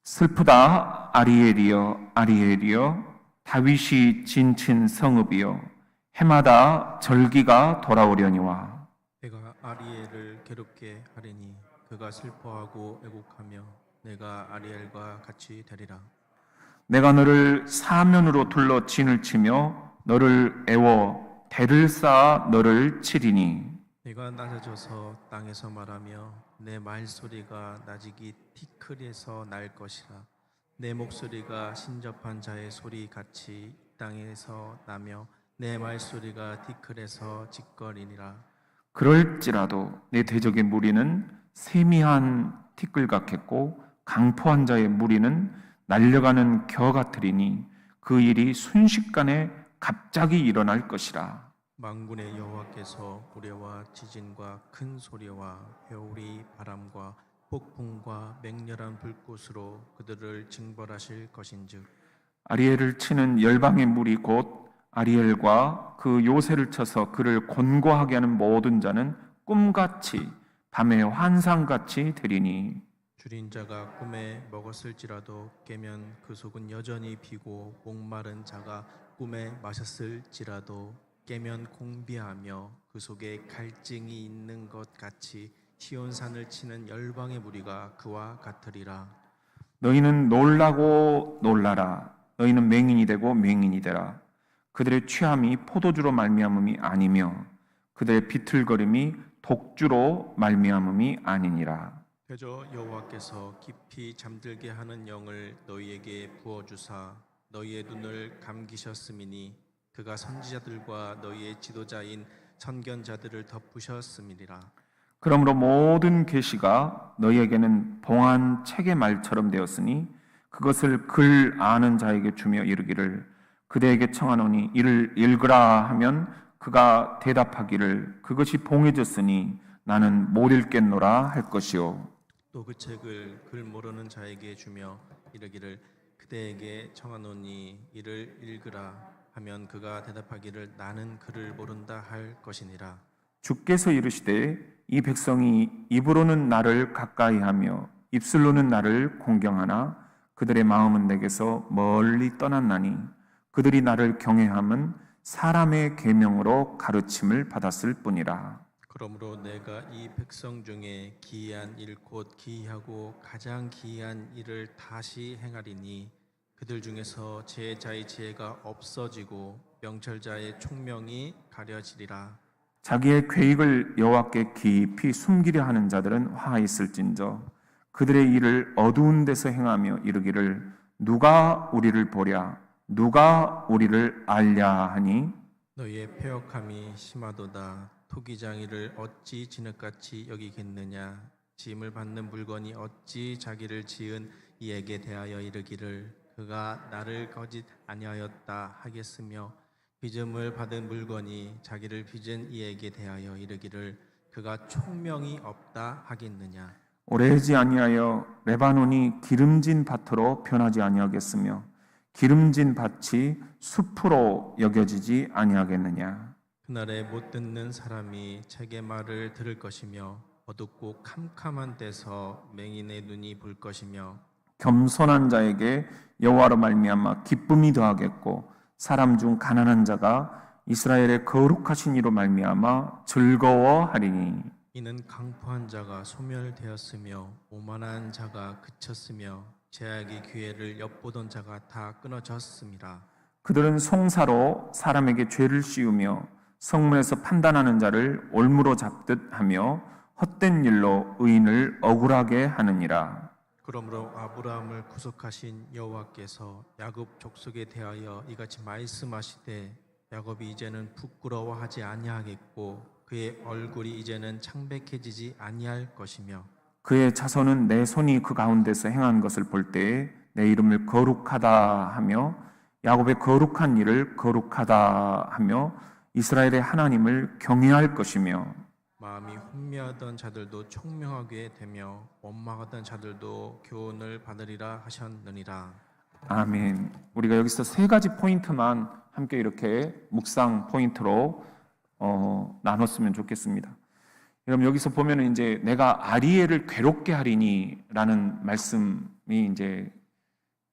슬프다 아리엘이여 아리엘이여 다윗이 진친 성읍이여 해마다 절기가 돌아오려니와. 내가 아리엘을 괴롭게 하리니 그가 슬퍼하고 애곡하며 내가 아리엘과 같이 되리라. 내가 너를 사면으로 둘러 진을 치며 너를 애워 대를 쌓아 너를 치리니. 내가 낮아져서 땅에서 말하며 내 말소리가 나직이 티끌에서 날 것이라. 내 목소리가 신접한 자의 소리 같이 땅에서 나며 내 말소리가 티끌에서 짓거리니라. 그럴지라도 내 대적의 무리는 세미한 티끌 같겠고 강포한 자의 무리는 날려가는 겨 같으리니 그 일이 순식간에 갑자기 일어날 것이라. 만군의 여호와께서 우레와 지진과 큰 소리와 회오리 바람과 폭풍과 맹렬한 불꽃으로 그들을 징벌하실 것인즉. 아리엘을 치는 열방의 무리 곧 아리엘과 그 요새를 쳐서 그를 곤고하게 하는 모든 자는 꿈같이 밤의 환상같이 되리니. 줄인 자가 꿈에 먹었을지라도 깨면 그 속은 여전히 비고 목마른 자가 꿈에 마셨을지라도 깨면 공비하며 그 속에 갈증이 있는 것 같이 시온산을 치는 열방의 무리가 그와 같으리라. 너희는 놀라고 놀라라. 너희는 맹인이 되고 맹인이 되라. 그들의 취함이 포도주로 말미암음이 아니며 그들의 비틀거림이 독주로 말미암음이 아니니라. 그저 여호와께서 깊이 잠들게 하는 영을 너희에게 부어주사 너희의 눈을 감기셨음이니 그가 선지자들과 너희의 지도자인 선견자들을 덮으셨음이니라. 그러므로 모든 계시가 너희에게는 봉한 책의 말처럼 되었으니 그것을 글 아는 자에게 주며 이르기를 그대에게 청하노니 이를 읽으라 하면 그가 대답하기를 그것이 봉해졌으니 나는 못 읽겠노라 할 것이요. 또 그 책을 글 모르는 자에게 주며 이르기를 그대에게 청하노니 이를 읽으라 하면 그가 대답하기를 나는 글을 모른다 할 것이니라. 주께서 이르시되 이 백성이 입으로는 나를 가까이하며 입술로는 나를 공경하나 그들의 마음은 내게서 멀리 떠났나니 그들이 나를 경외함은 사람의 계명으로 가르침을 받았을 뿐이라. 그러므로 내가 이 백성 중에 기이한 일 곧 기이하고 가장 기이한 일을 다시 행하리니 그들 중에서 제자의 지혜가 없어지고 명철자의 총명이 가려지리라. 자기의 계획을 여호와께 깊이 숨기려 하는 자들은 화 있을진저 그들의 일을 어두운 데서 행하며 이르기를 누가 우리를 보랴 누가 우리를 알랴 하니. 너희의 패역함이 심하도다. 토기장이를 어찌 진흙같이 여기겠느냐. 짐을 받는 물건이 어찌 자기를 지은 이에게 대하여 이르기를 그가 나를 거짓 아니하였다 하겠으며 빚음을 받은 물건이 자기를 빚은 이에게 대하여 이르기를 그가 총명이 없다 하겠느냐. 오래지 아니하여 레바논이 기름진 밭으로 변하지 아니하겠으며 기름진 밭이 숲으로 여겨지지 아니하겠느냐. 그날에 못 듣는 사람이 책의 말을 들을 것이며 어둡고 캄캄한 데서 맹인의 눈이 볼 것이며 겸손한 자에게 여호와로 말미암아 기쁨이 더하겠고 사람 중 가난한 자가 이스라엘의 거룩하신 이로 말미암아 즐거워하리니. 이는 강포한 자가 소멸되었으며 오만한 자가 그쳤으며 제약의 기회를 엿보던 자가 다 끊어졌습니다. 그들은 송사로 사람에게 죄를 씌우며 성문에서 판단하는 자를 올무로 잡듯 하며 헛된 일로 의인을 억울하게 하느니라. 그러므로 아브라함을 구속하신 여호와께서 야곱 족속에 대하여 이같이 말씀하시되 야곱이 이제는 부끄러워하지 아니하겠고 그의 얼굴이 이제는 창백해지지 아니할 것이며 그의 자손은 내 손이 그 가운데서 행한 것을 볼 때에 내 이름을 거룩하다 하며 야곱의 거룩한 일을 거룩하다 하며 이스라엘의 하나님을 경외할 것이며 마음이 혼미하던 자들도 총명하게 되며 원망하던 자들도 교훈을 받으리라 하셨느니라. 아멘. 우리가 여기서 세 가지 포인트만 함께 이렇게 묵상 포인트로 나눴으면 좋겠습니다. 여러분 여기서 보면은 이제 내가 아리엘을 괴롭게 하리니라는 말씀이 이제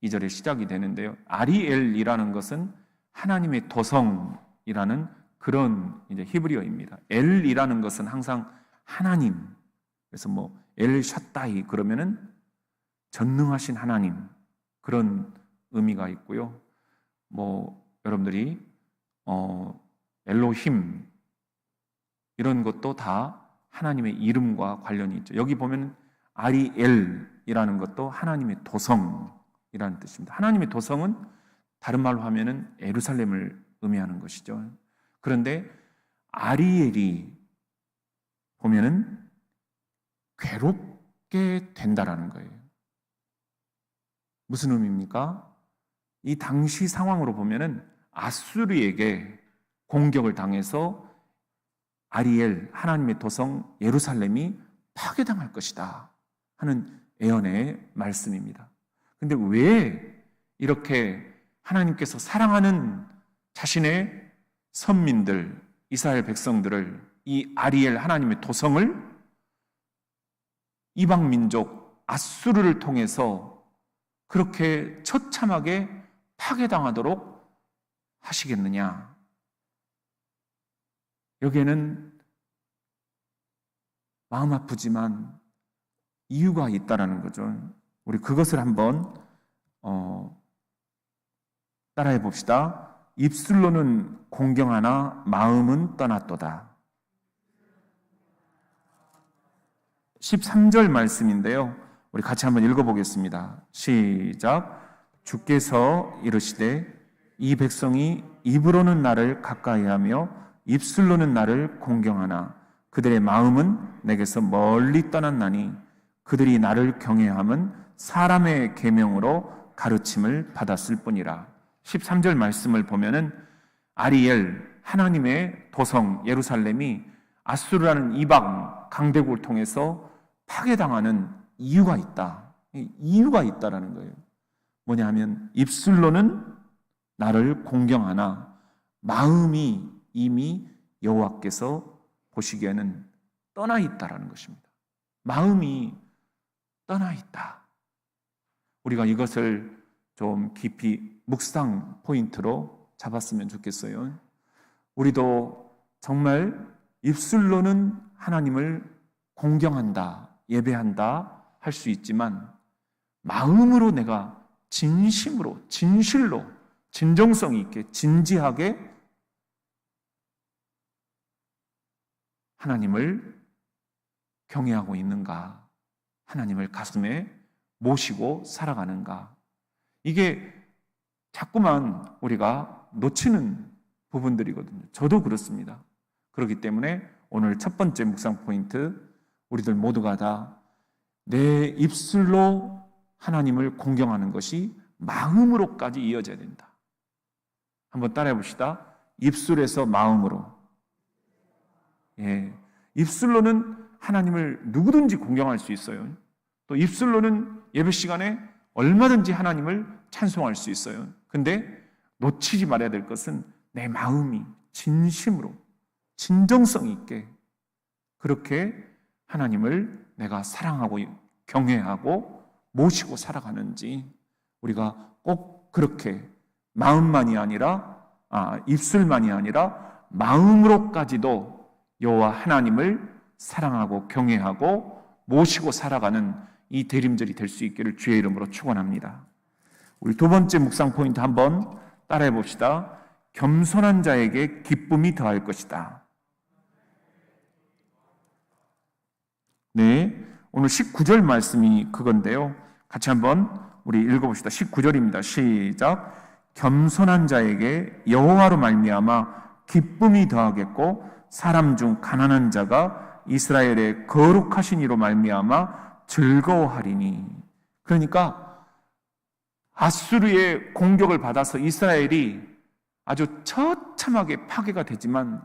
2절에 시작이 되는데요. 아리엘이라는 것은 하나님의 도성이라는 그런 이제 히브리어입니다. 엘이라는 것은 항상 하나님. 그래서 뭐 엘 샤다이 그러면은 전능하신 하나님 그런 의미가 있고요. 뭐 여러분들이 엘로힘 이런 것도 다 하나님의 이름과 관련이 있죠. 여기 보면 아리엘이라는 것도 하나님의 도성이라는 뜻입니다. 하나님의 도성은 다른 말로 하면은 예루살렘을 의미하는 것이죠. 그런데 아리엘이 보면은 괴롭게 된다라는 거예요. 무슨 의미입니까? 이 당시 상황으로 보면은 아수르에게 공격을 당해서 아리엘, 하나님의 도성 예루살렘이 파괴당할 것이다 하는 예언의 말씀입니다. 근데 왜 이렇게 하나님께서 사랑하는 자신의 선민들, 이스라엘 백성들을 이 아리엘 하나님의 도성을 이방 민족 아수르를 통해서 그렇게 처참하게 파괴당하도록 하시겠느냐? 여기에는 마음 아프지만 이유가 있다라는 거죠. 우리 그것을 한번 따라해 봅시다. 입술로는 공경하나 마음은 떠났도다. 13절 말씀인데요. 우리 같이 한번 읽어보겠습니다. 시작. 주께서 이르시되 이 백성이 입으로는 나를 가까이하며 입술로는 나를 공경하나 그들의 마음은 내게서 멀리 떠났나니 그들이 나를 경외함은 사람의 계명으로 가르침을 받았을 뿐이라. 13절 말씀을 보면은 아리엘 하나님의 도성 예루살렘이 아수르라는 이방 강대국을 통해서 파괴당하는 이유가 있다. 이유가 있다라는 거예요. 뭐냐 하면 입술로는 나를 공경하나 마음이 이미 여호와께서 보시기에는 떠나 있다라는 것입니다. 마음이 떠나 있다. 우리가 이것을 좀 깊이 묵상 포인트로 잡았으면 좋겠어요. 우리도 정말 입술로는 하나님을 공경한다, 예배한다 할 수 있지만 마음으로 내가 진심으로, 진실로, 진정성 있게, 진지하게 하나님을 경외하고 있는가? 하나님을 가슴에 모시고 살아가는가? 이게 자꾸만 우리가 놓치는 부분들이거든요. 저도 그렇습니다. 그렇기 때문에 오늘 첫 번째 묵상 포인트, 우리들 모두가 다 내 입술로 하나님을 공경하는 것이 마음으로까지 이어져야 된다. 한번 따라해 봅시다. 입술에서 마음으로. 예, 입술로는 하나님을 누구든지 공경할 수 있어요. 또 입술로는 예배 시간에 얼마든지 하나님을 찬송할 수 있어요. 근데 놓치지 말아야 될 것은 내 마음이 진심으로 진정성 있게 그렇게 하나님을 내가 사랑하고 경외하고 모시고 살아가는지 우리가 꼭 그렇게 마음만이 아니라 입술만이 아니라 마음으로까지도 여호와 하나님을 사랑하고 경외하고 모시고 살아가는 이 대림절이 될 수 있기를 주의 이름으로 축원합니다. 우리 두 번째 묵상 포인트 한번 따라해 봅시다. 겸손한 자에게 기쁨이 더할 것이다. 네, 오늘 19절 말씀이 그건데요. 같이 한번 우리 읽어봅시다. 19절입니다. 시작. 겸손한 자에게 여호와로 말미암아 기쁨이 더하겠고 사람 중 가난한 자가 이스라엘의 거룩하신 이로 말미암아 즐거워하리니. 그러니까 아수르의 공격을 받아서 이스라엘이 아주 처참하게 파괴가 되지만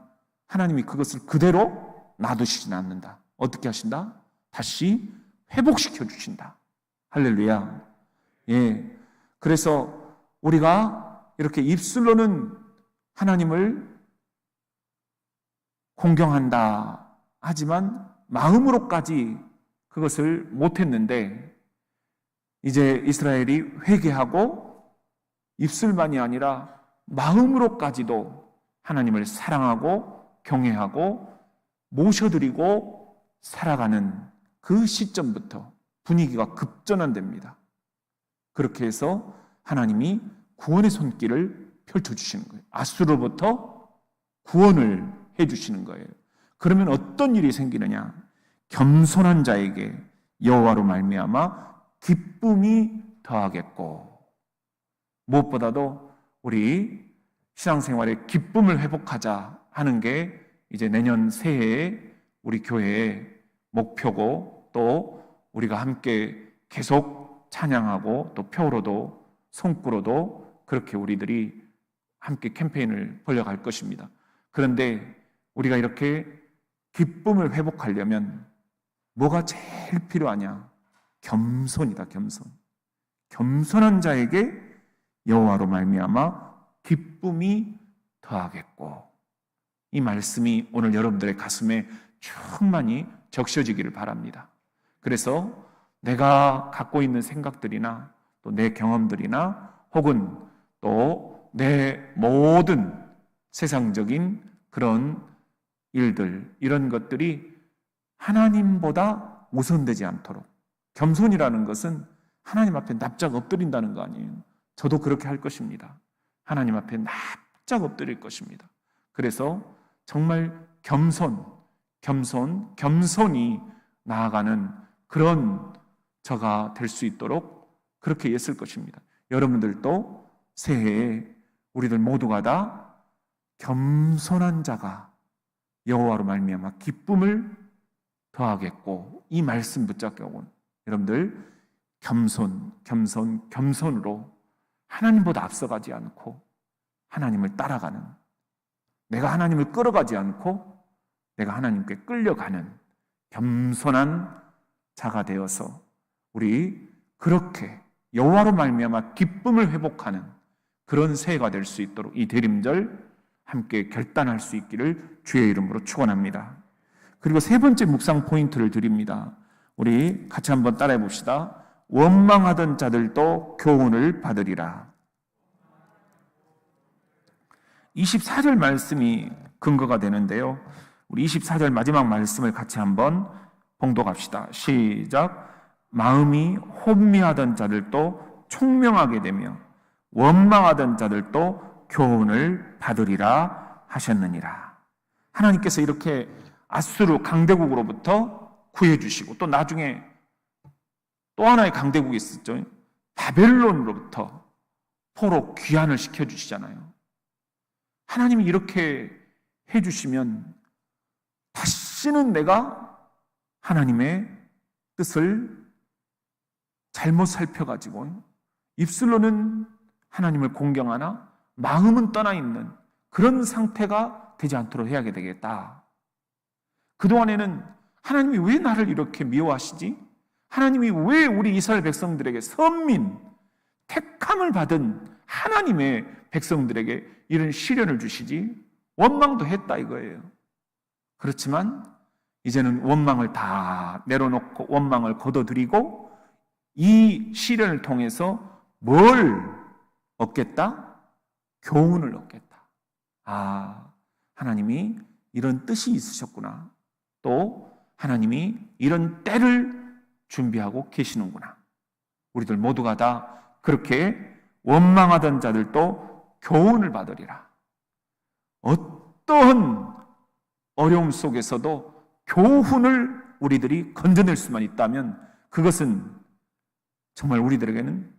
하나님이 그것을 그대로 놔두시진 않는다. 어떻게 하신다? 다시 회복시켜 주신다. 할렐루야. 예. 그래서 우리가 이렇게 입술로는 하나님을 공경한다 하지만 마음으로까지 그것을 못했는데 이제 이스라엘이 회개하고 입술만이 아니라 마음으로까지도 하나님을 사랑하고 경외하고 모셔드리고 살아가는 그 시점부터 분위기가 급전환됩니다. 그렇게 해서 하나님이 구원의 손길을 펼쳐주시는 거예요. 아수로부터 구원을 해주시는 거예요. 그러면 어떤 일이 생기느냐? 겸손한 자에게 여호와로 말미암아 기쁨이 더하겠고, 무엇보다도 우리 신앙생활에 기쁨을 회복하자 하는 게 이제 내년 새해에 우리 교회의 목표고, 또 우리가 함께 계속 찬양하고 또 표로도 손구로도 그렇게 우리들이 함께 캠페인을 벌려갈 것입니다. 그런데 우리가 이렇게 기쁨을 회복하려면 뭐가 제일 필요하냐? 겸손이다, 겸손. 겸손한 자에게 여호와로 말미암아 기쁨이 더하겠고, 이 말씀이 오늘 여러분들의 가슴에 충만히 적셔지기를 바랍니다. 그래서 내가 갖고 있는 생각들이나 또 내 경험들이나 혹은 또 내 모든 세상적인 그런 일들, 이런 것들이 하나님보다 우선되지 않도록, 겸손이라는 것은 하나님 앞에 납작 엎드린다는 거 아니에요. 저도 그렇게 할 것입니다. 하나님 앞에 납작 엎드릴 것입니다. 그래서 정말 겸손히 나아가는 그런 저가 될 수 있도록 그렇게 했을 것입니다. 여러분들도 새해에 우리들 모두가 다 겸손한 자가 여호와로 말미암아 기쁨을 더하겠고, 이 말씀 붙잡고 여러분들 겸손으로 하나님보다 앞서가지 않고 하나님을 따라가는, 내가 하나님을 끌어가지 않고 내가 하나님께 끌려가는 겸손한 자가 되어서 우리 그렇게 여호와로 말미암아 기쁨을 회복하는 그런 새해가 될 수 있도록 이 대림절 함께 결단할 수 있기를 주의 이름으로 축원합니다. 그리고 세 번째 묵상 포인트를 드립니다. 우리 같이 한번 따라해 봅시다. 원망하던 자들도 교훈을 받으리라. 24절 말씀이 근거가 되는데요. 우리 24절 마지막 말씀을 같이 한번 봉독합시다. 시작. 마음이 혼미하던 자들도 총명하게 되며 원망하던 자들도 교훈을 받으리라 하셨느니라. 하나님께서 이렇게 아수르 강대국으로부터 구해주시고, 또 나중에 또 하나의 강대국이 있었죠. 바벨론으로부터 포로 귀환을 시켜주시잖아요. 하나님이 이렇게 해주시면 다시는 내가 하나님의 뜻을 잘못 살펴가지고 입술로는 하나님을 공경하나 마음은 떠나 있는 그런 상태가 되지 않도록 해야 되겠다. 그동안에는 하나님이 왜 나를 이렇게 미워하시지? 하나님이 왜 우리 이스라엘 백성들에게, 선민, 택함을 받은 하나님의 백성들에게 이런 시련을 주시지? 원망도 했다 이거예요. 그렇지만 이제는 원망을 다 내려놓고 원망을 거둬들이고 이 시련을 통해서 뭘 얻겠다? 교훈을 얻겠다. 아, 하나님이 이런 뜻이 있으셨구나. 또 하나님이 이런 때를 준비하고 계시는구나. 우리들 모두가 다 그렇게 원망하던 자들도 교훈을 받으리라. 어떠한 어려움 속에서도 교훈을 우리들이 건져낼 수만 있다면 그것은 정말 우리들에게는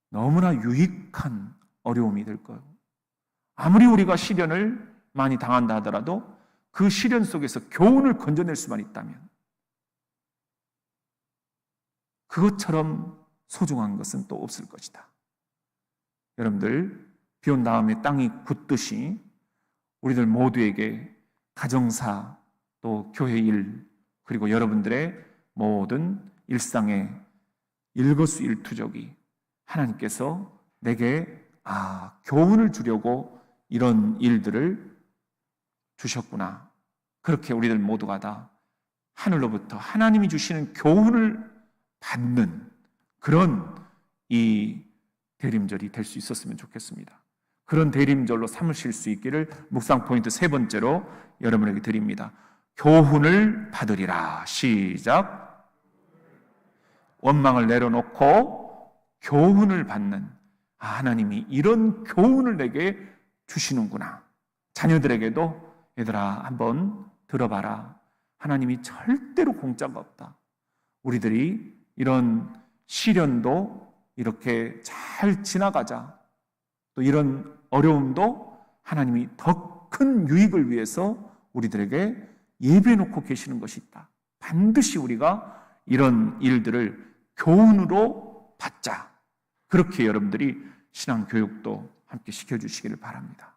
너무나 유익한 어려움이 될 거예요. 아무리 우리가 시련을 많이 당한다 하더라도 그 시련 속에서 교훈을 건져낼 수만 있다면 그것처럼 소중한 것은 또 없을 것이다. 여러분들, 비온 다음에 땅이 굳듯이 우리들 모두에게 가정사, 또 교회 일, 그리고 여러분들의 모든 일상의 일거수일투족이 하나님께서 내게 교훈을 주려고 이런 일들을 주셨구나. 그렇게 우리들 모두가 다 하늘로부터 하나님이 주시는 교훈을 받는 그런 이 대림절이 될 수 있었으면 좋겠습니다. 그런 대림절로 삼으실 수 있기를 묵상 포인트 세 번째로 여러분에게 드립니다. 교훈을 받으리라. 시작. 원망을 내려놓고 교훈을 받는, 하나님이 이런 교훈을 내게 주시는구나. 자녀들에게도 얘들아 한번 들어봐라. 하나님이 절대로 공짜가 없다. 우리들이 이런 시련도 이렇게 잘 지나가자. 또 이런 어려움도 하나님이 더 큰 유익을 위해서 우리들에게 예배해 놓고 계시는 것이 있다. 반드시 우리가 이런 일들을 교훈으로 받자. 그렇게 여러분들이 신앙교육도 함께 시켜주시기를 바랍니다.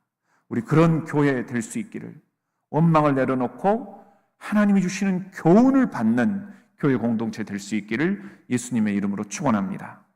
우리 그런 교회 될 수 있기를, 원망을 내려놓고 하나님이 주시는 교훈을 받는 교회 공동체 될 수 있기를 예수님의 이름으로 축원합니다.